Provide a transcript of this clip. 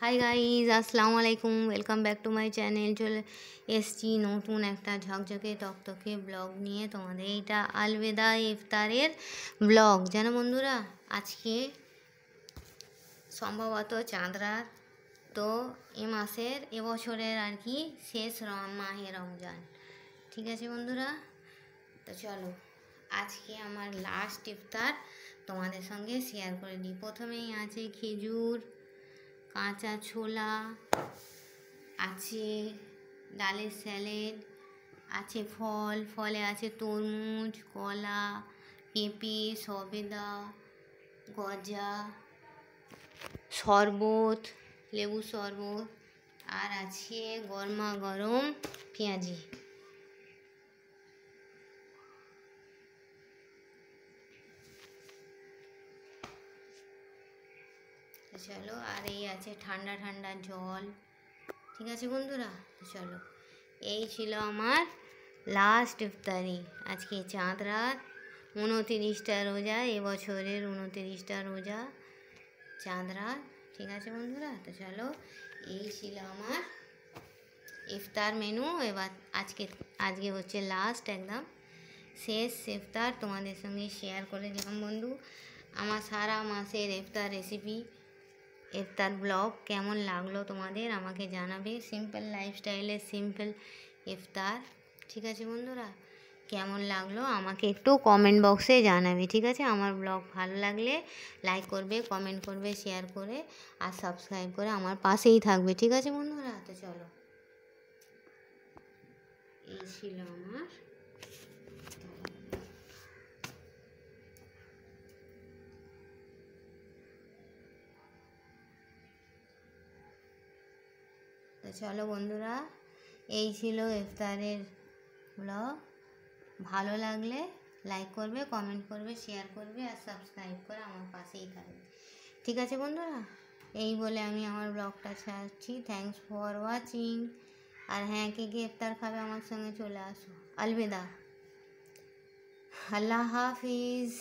Hi guys, আসসালামু আলাইকুম। Welcome back to my channel. চলে এসছি নতুন একটা ঝকঝকে তকতকে ব্লগ নিয়ে তোমাদের। এইটা আলবেদা ইফতারের ব্লগ। জানো বন্ধুরা, আজকে সম্ভবত চাঁদ রাত। তো এবছরের আর কি শেষ মাহে রমজান। ঠিক আছে বন্ধুরা, তো চলো আজকে আমার লাস্ট ইফতার তোমাদের সঙ্গে শেয়ার করে দিই। প্রথমেই আছে খেজুর, কাঁচা ছোলা, আছে ডালের স্যালাড, আছে ফলে আছে তরমুজ, কলা, পেঁপে, সবেদা, গজা, শরবত, লেবু শরবত, আর আছে গরমা গরম পেঁয়াজি। চলো, আর এই আছে ঠান্ডা ঠান্ডা জল। ঠিক আছে বন্ধুরা, তো চলো, এই ছিল আমার লাস্ট ইফতারি। আজকে চাঁদ রাত, 29টা রোজা, এবছরের 29টা রোজা, চাঁদ রাত। ঠিক আছে বন্ধুরা, তো চলো, এই ছিল আমার ইফতার মেনু। এবার আজকে হচ্ছে লাস্ট, একদম শেষ ইফতার তোমাদের সঙ্গে শেয়ার করে দিলাম বন্ধু। আমার সারা মাসের ইফতার রেসিপি, ইফতার ব্লগ কেমন লাগলো তোমাদের আমাকে জানাবে। সিম্পল লাইফস্টাইলের সিম্পল ইফতার। ঠিক আছে বন্ধুরা, কেমন লাগলো আমাকে একটু কমেন্ট বক্সে জানাবে। ঠিক আছে, আমার ব্লগ ভালো লাগলে লাইক করবে, কমেন্ট করবে, শেয়ার করে আর সাবস্ক্রাইব করে আমার পাশেই থাকবে। ঠিক আছে বন্ধুরা, তো চলো, এই ছিল আমার। তো চলো বন্ধুরা, এই ছিল ইফতারের ব্লগ। ভালো লাগলে লাইক করবে, কমেন্ট করবে, শেয়ার করবে আর সাবস্ক্রাইব করে আমার পাশেই থাকবে। ঠিক আছে বন্ধুরা, এই বলে আমি আমার ব্লগটা ছাড়ছি। Thanks for watching. আর হ্যাঁ, কে কে ইফতার খাবে আমার সঙ্গে চলে আসো। আলবিদা, আল্লাহ হাফিজ।